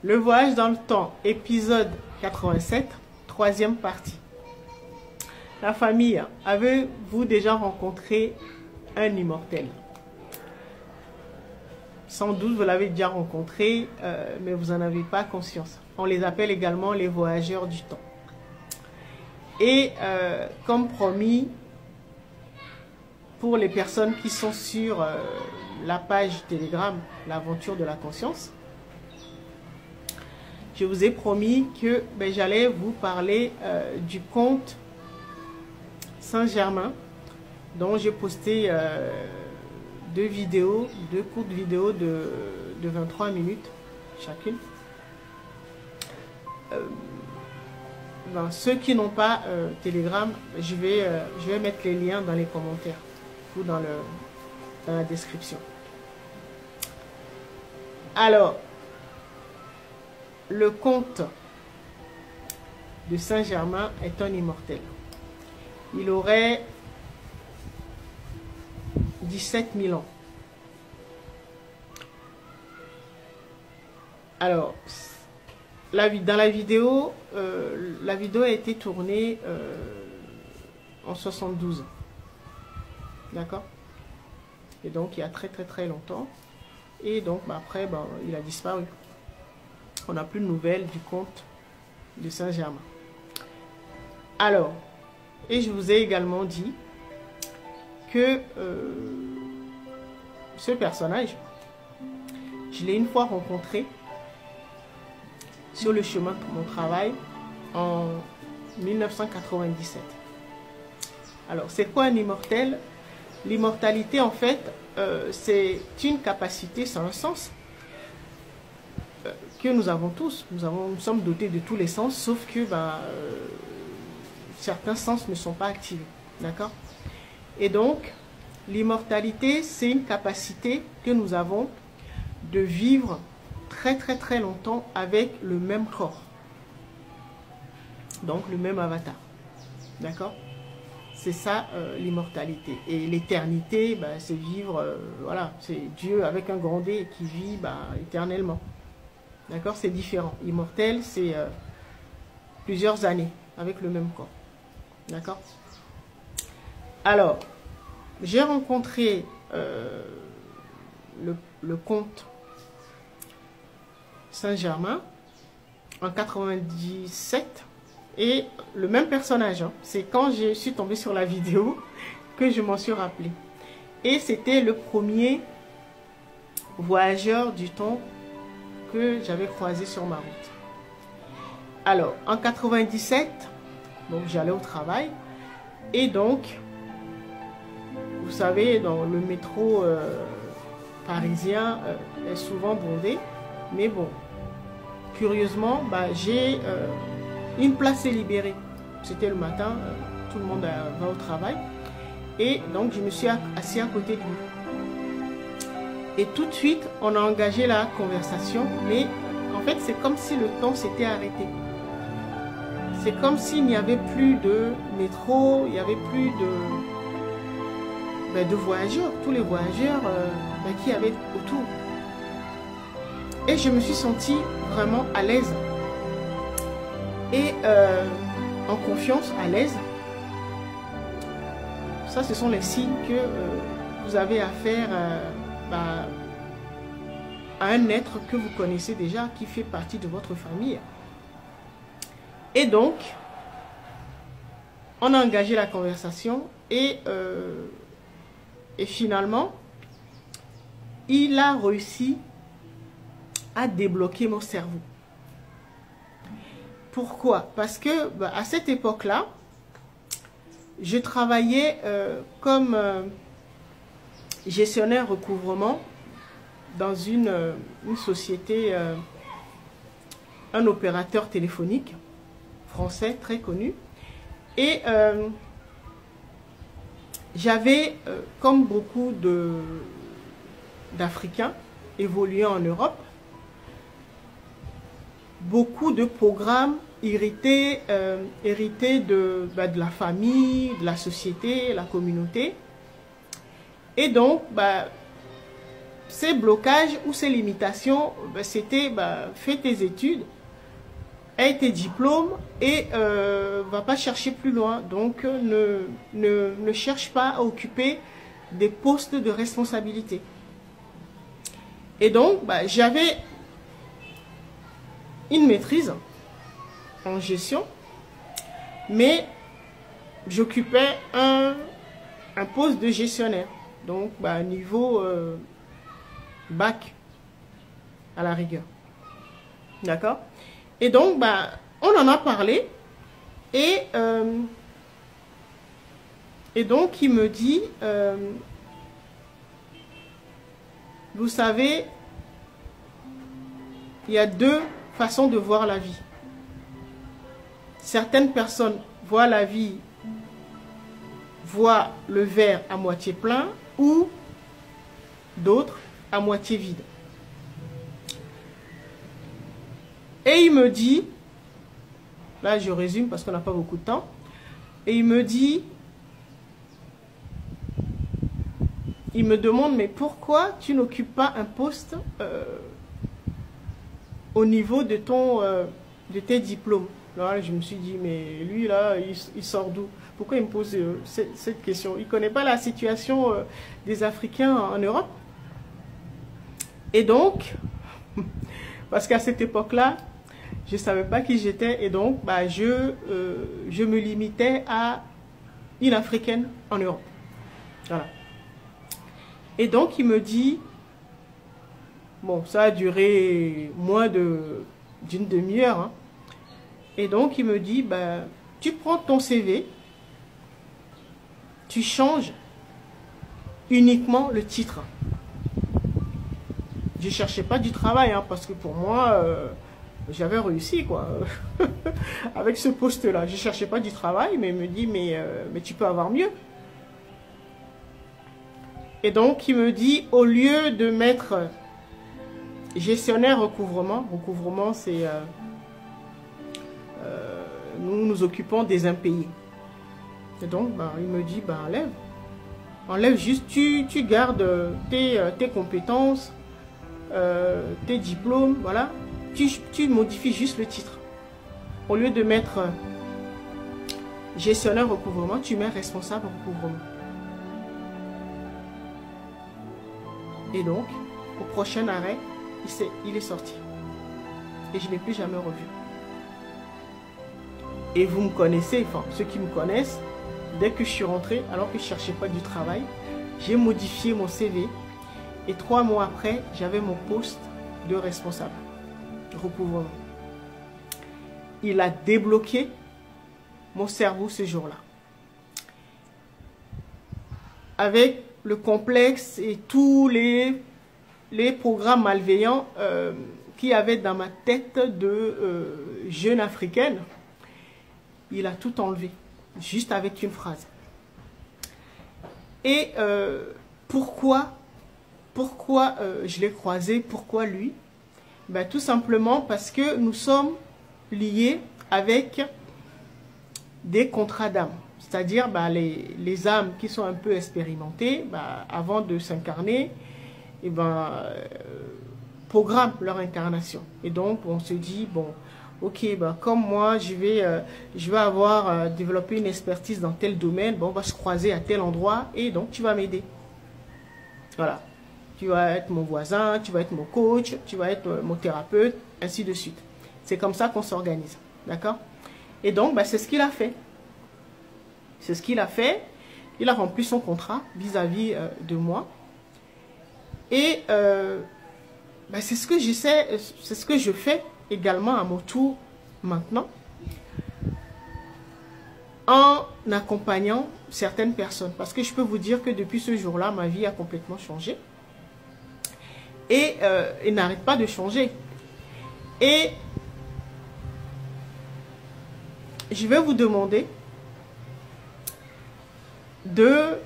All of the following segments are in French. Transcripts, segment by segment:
Le voyage dans le temps, épisode 87, troisième partie. La famille, avez-vous déjà rencontré un immortel? Sans doute vous l'avez déjà rencontré, mais vous n'en avez pas conscience. On les appelle également les voyageurs du temps. Et comme promis, pour les personnes qui sont sur la page Telegram, l'aventure de la conscience, je vous ai promis que j'allais vous parler du conte Saint-Germain, dont j'ai posté deux courtes vidéos de 23 minutes chacune. Ceux qui n'ont pas Telegram, je vais mettre les liens dans les commentaires ou dans la description. Alors, le conte de Saint-Germain est un immortel. Il aurait 17 000 ans. Alors, dans la vidéo a été tournée en 72. D'accord? Et donc, il y a très longtemps. Et donc, après, il a disparu. On n'a plus de nouvelles du conte de Saint-Germain. Alors, et je vous ai également dit que ce personnage, je l'ai une fois rencontré sur le chemin de mon travail en 1997. Alors, c'est quoi un immortel? L'immortalité, en fait, c'est une capacité, c'est un sens que nous avons tous. Nous sommes dotés de tous les sens, sauf que certains sens ne sont pas activés. D'accord? Et donc, l'immortalité, c'est une capacité que nous avons de vivre très longtemps avec le même corps. Donc, le même avatar. D'accord? C'est ça l'immortalité. Et l'éternité, c'est vivre, voilà, c'est Dieu avec un grand D qui vit éternellement. D'accord? C'est différent. Immortel, c'est plusieurs années avec le même corps. D'accord? Alors, j'ai rencontré le comte Saint-Germain en 97 et le même personnage. C'est quand je suis tombée sur la vidéo que je m'en suis rappelé. Et c'était le premier voyageur du temps que j'avais croisé sur ma route. Alors, en 97, donc j'allais au travail et donc, vous savez, dans le métro parisien est souvent bondé, mais bon, curieusement, j'ai une place est libérée. C'était le matin, tout le monde va au travail et donc je me suis assis à côté de lui. Et tout de suite, on a engagé la conversation, mais en fait, c'est comme si le temps s'était arrêté. C'est comme s'il n'y avait plus de métro, il n'y avait plus de voyageurs, tous les voyageurs qui avaient autour. Et je me suis sentie vraiment à l'aise. Et en confiance, à l'aise. Ça, ce sont les signes que vous avez affaire à un être que vous connaissez déjà, qui fait partie de votre famille. Et donc, on a engagé la conversation et finalement, il a réussi à débloquer mon cerveau. Pourquoi? Parce que à cette époque-là, je travaillais comme gestionnaire recouvrement dans une société, un opérateur téléphonique français très connu. Et j'avais, comme beaucoup d'Africains évoluant en Europe, beaucoup de programmes hérités de la famille, de la société, la communauté. Et donc, ces blocages ou ces limitations, ben, c'était fais tes études, aie tes diplômes et va pas chercher plus loin. Donc ne cherche pas à occuper des postes de responsabilité. Et donc ben, j'avais une maîtrise en gestion, mais j'occupais un poste de gestionnaire. Donc, niveau bac, à la rigueur. D'accord? Et donc, on en a parlé. Et donc, il me dit, vous savez, il y a deux façons de voir la vie. Certaines personnes voient la vie, voient le verre à moitié plein, ou d'autres à moitié vide. Et il me dit, là je résume parce qu'on n'a pas beaucoup de temps, et il me dit, il me demande, mais pourquoi tu n'occupes pas un poste au niveau de tes diplômes? Là, je me suis dit, mais lui là, il sort d'où? Pourquoi il me pose cette question? Il ne connaît pas la situation des Africains en Europe. Et donc, parce qu'à cette époque-là, je ne savais pas qui j'étais. Et donc, je me limitais à une Africaine en Europe. Voilà. Et donc, il me dit, bon, ça a duré moins d'une demi-heure. Hein. Et donc, il me dit, tu prends ton CV, tu changes uniquement le titre. Je ne cherchais pas du travail, hein, parce que pour moi, j'avais réussi, quoi. Avec ce poste-là, je ne cherchais pas du travail, mais il me dit, mais tu peux avoir mieux. Et donc, il me dit, au lieu de mettre gestionnaire recouvrement, recouvrement, c'est... nous nous occupons des impayés. Et donc, il me dit, enlève. Enlève juste, tu gardes tes compétences, tes diplômes, voilà. Tu modifies juste le titre. Au lieu de mettre gestionnaire recouvrement, tu mets responsable recouvrement. Et donc, au prochain arrêt, il est sorti. Et je ne l'ai plus jamais revu. Et vous me connaissez, enfin, ceux qui me connaissent, dès que je suis rentrée, alors que je ne cherchais pas du travail, j'ai modifié mon CV. Et 3 mois après, j'avais mon poste de responsable recouvrement. Il a débloqué mon cerveau ce jour-là. Avec le complexe et tous les programmes malveillants qu'il y avait dans ma tête de jeune africaine, il a tout enlevé, juste avec une phrase. Et pourquoi je l'ai croisé, pourquoi lui? Tout simplement parce que nous sommes liés avec des contrats d'âme. C'est-à-dire les âmes qui sont un peu expérimentées, avant de s'incarner, programment leur incarnation. Et donc, on se dit, bon, ok, comme moi, je vais avoir développé une expertise dans tel domaine, on va se croiser à tel endroit, et donc tu vas m'aider. Voilà. Tu vas être mon voisin, tu vas être mon coach, tu vas être mon thérapeute, ainsi de suite. C'est comme ça qu'on s'organise. D'accord? Et donc, c'est ce qu'il a fait. C'est ce qu'il a fait. Il a rempli son contrat vis-à-vis de moi. Et c'est ce que j'essaie, c'est ce que je fais également à mon tour maintenant, en accompagnant certaines personnes. Parce que je peux vous dire que depuis ce jour-là, ma vie a complètement changé. Et elle n'arrête pas de changer. Et je vais vous demander de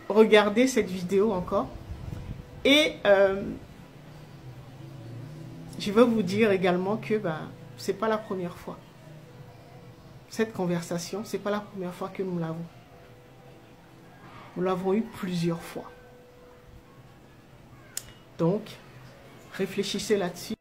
regarder cette vidéo encore. Et je vais vous dire également que ce n'est pas la première fois. Cette conversation, ce n'est pas la première fois que nous l'avons. Nous l'avons eu plusieurs fois. Donc, réfléchissez là-dessus